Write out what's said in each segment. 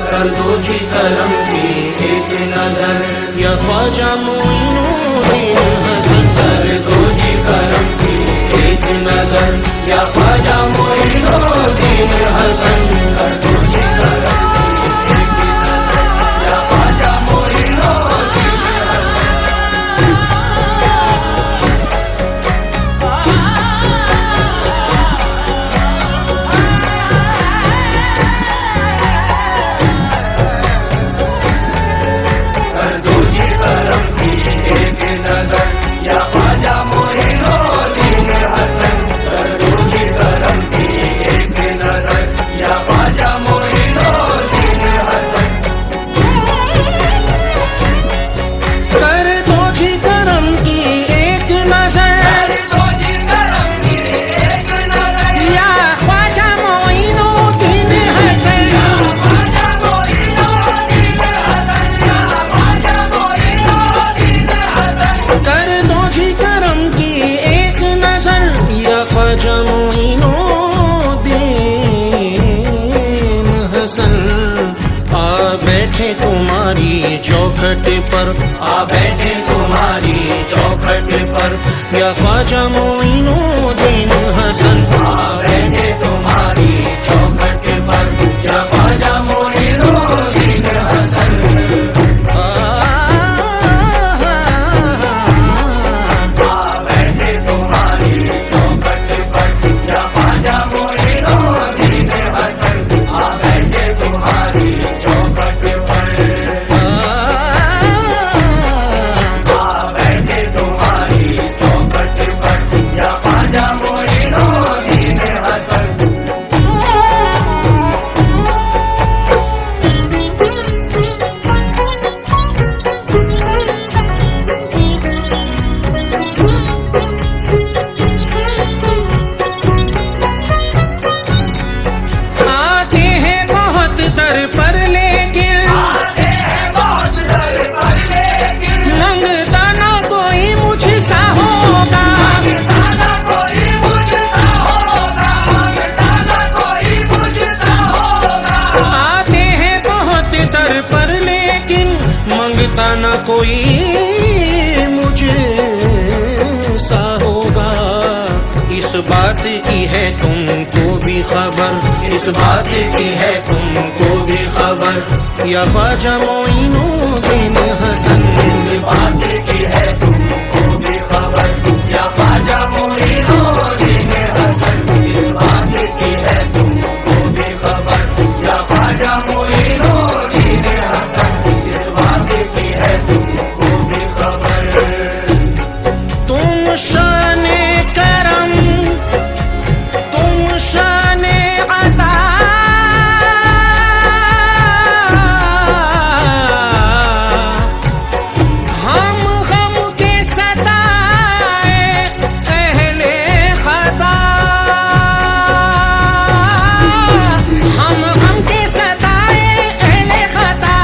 कर दो जी करम की एक नजर या ख्वाजा मोइनुद्दीन हसन। कर दो जी करम की एक नजर या ख्वाजा मोइनुद्दीन हसन। कर दो जी करम की एक नजर या ख्वाजा मोइनुद्दीन तुम्हारी चौखट पर, आ बैठे तुम्हारी चौखट पर या ख्वाजा मोइनुद्दीन हसन। आ बैठे तुम्हारी चौखट पर या ख्वाजा मोइनुद्दीन हसन। आ बैठे तुम्हारी चौखट पर या ख्वाजा मोइनुद्दीन हसन। आ बैठे तुम्हारी चौखट पर न कोई मुझे सा होगा। इस बात की है तुमको भी खबर, इस बात की है तुमको भी खबर या ख्वाजा मोइनुद्दीन हसन। इस बात की है तुमको भी खबर या ख्वाजा मोइनुद्दीन हसन। इस बात की है तुमको भी खबर या ख्वाजा मोइनुद्दीन हसन। इस बात की है तुमको भी खबर। तुम शाने करम, तुम शाने अता, हम गम के सताए अहले खता। हम गम के सताए अहले खता।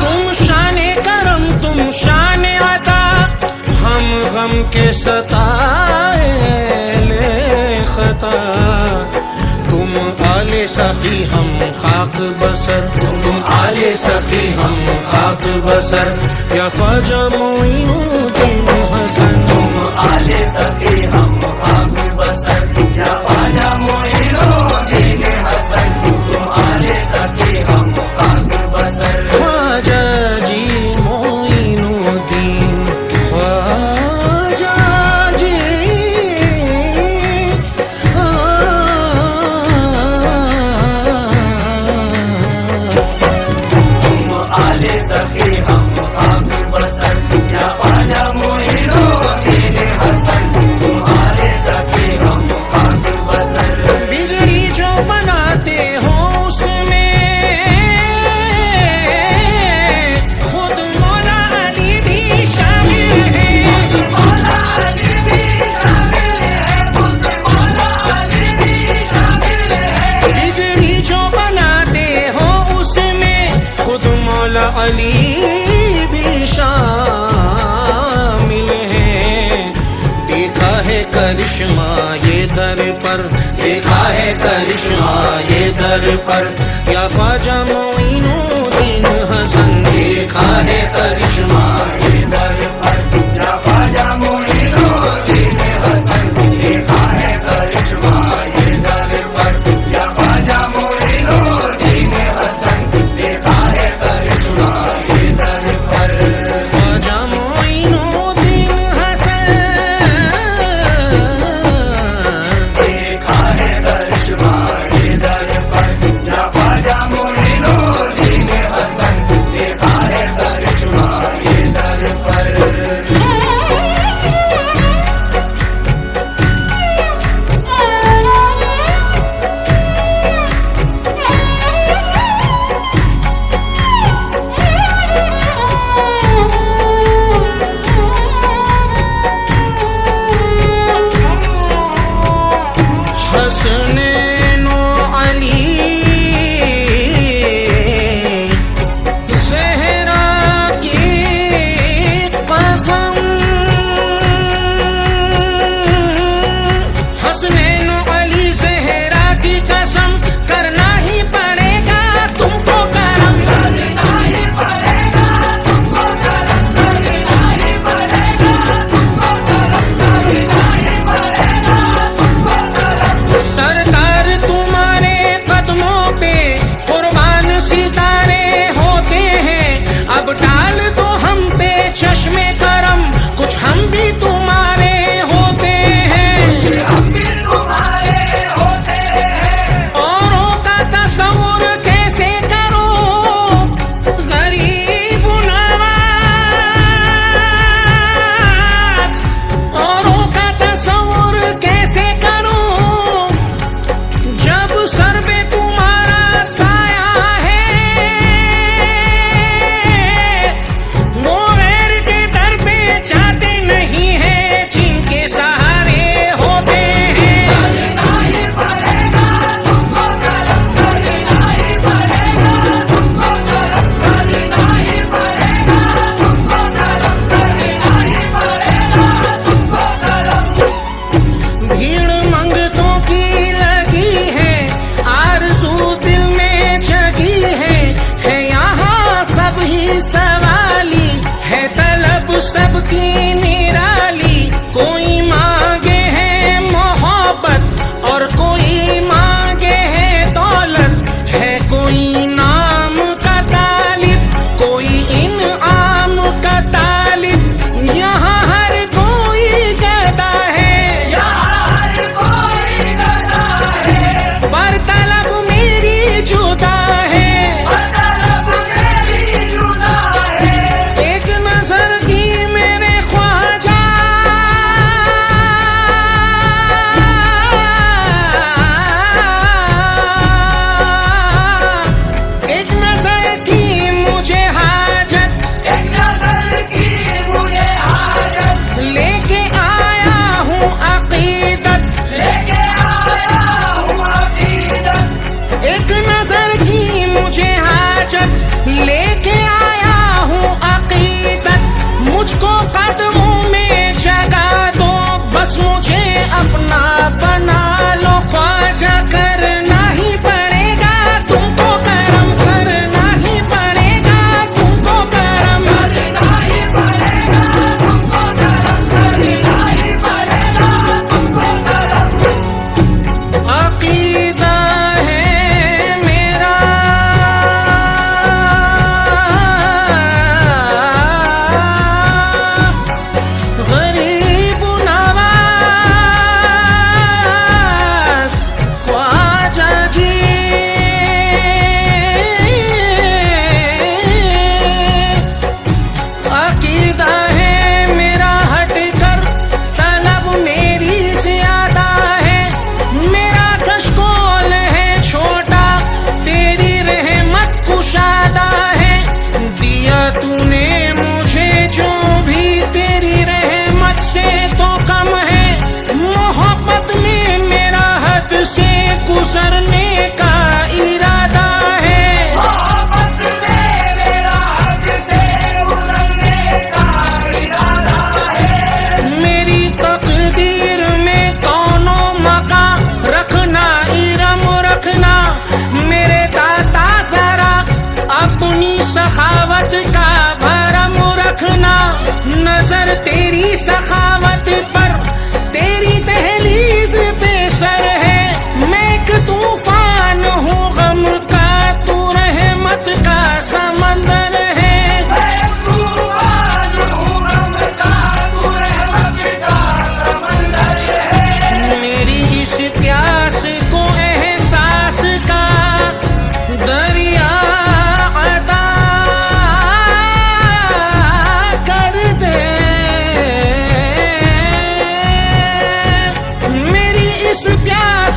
तुम शाने करम, तुम शाने अता, हम गम के सताए अहले खता। तुम आले सखी हम खाक बसर, तुम आले सखी हम खाक बसर या ख्वाजा मोइनुद्दीन हसन। तुम आले सखी हम खाक बसर या ख्वाजा मोइनुद्दीन हसन। तुम आले सखी हम खाक बसर। ख्वाजा जी मोइनुद्दीन, ख्वाजा जी तुम आले सखी हम खाक बसर या ख्वाजा मोइनुद्दीन हसन। तुम आले सखी हम खाक बसर। बिगड़ी जो बनाते हो उसमें खुद मौला अली भी शामिल है। मौला अली भी शामिल है। खुद मौला अली भी शामिल है। बिगड़ी जो बनाते हो उसमें खुद मौला अली भी शामिल है। देखा है करिश्मा ये दर पर, देखा है करिश्मा ये दर पर। या ख्वाजा मोइनुद्दीन हसन, देखा है करिश्मा ये दर पर। या ख्वाजा मोइनुद्दीन हसन, देखा है करिश्मा ये दर पर। या ख्वाजा मोइनुद्दीन हसन, देखा है करिश्मा ये दर पर। ख्वाजा मोइनुद्दीन हसन, देखा है करिश्मा ये दर पर। या ख्वाजा मोइनुद्दीन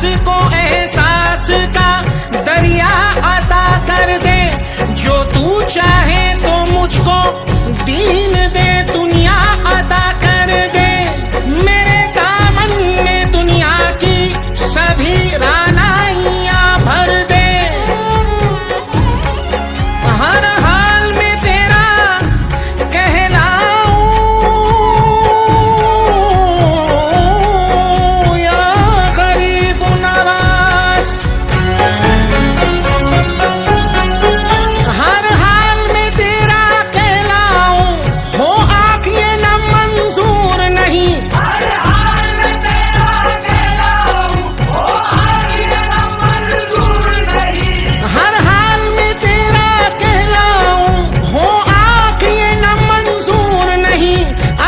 प्यास को एहसास का दरिया अता कर दे, जो तू चाहे तो मुझको दीन दे, दुनिया अता कर दे। मेरे दामन में दुनिया की सभी रानाइयां भर दे, हर हाल में तेरा कहलाऊं या गरीब नवाज। हर हाल में तेरा कहलाऊं, हो आँख ये न मंजूर नहीं, हर हाल में तेरा कहलाऊं, हो आँख ये न मंजूर नहीं। हर हाल में तेरा कहलाऊं, हो आँख ये न मंजूर नहीं।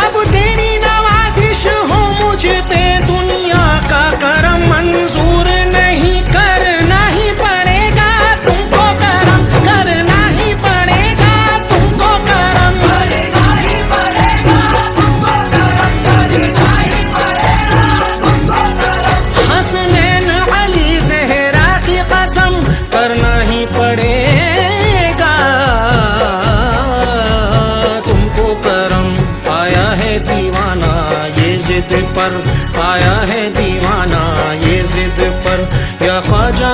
अब तेरी नवाजिश हो मुझ पे, दुनिया का करम मंजूर नहीं। करना ही पड़ेगा तुमको करम, करना ही पड़ेगा तुमको करम, करना ही पड़ेगा तुमको करम, करना ही पड़ेगा तुमको करम। हसनैन अली ज़हरा की कसम, करना ही पड़ेगा तुमको करम। आया है दीवाना ये जिद पर, आया है दीवाना ये जिद पर, या ख्वाजा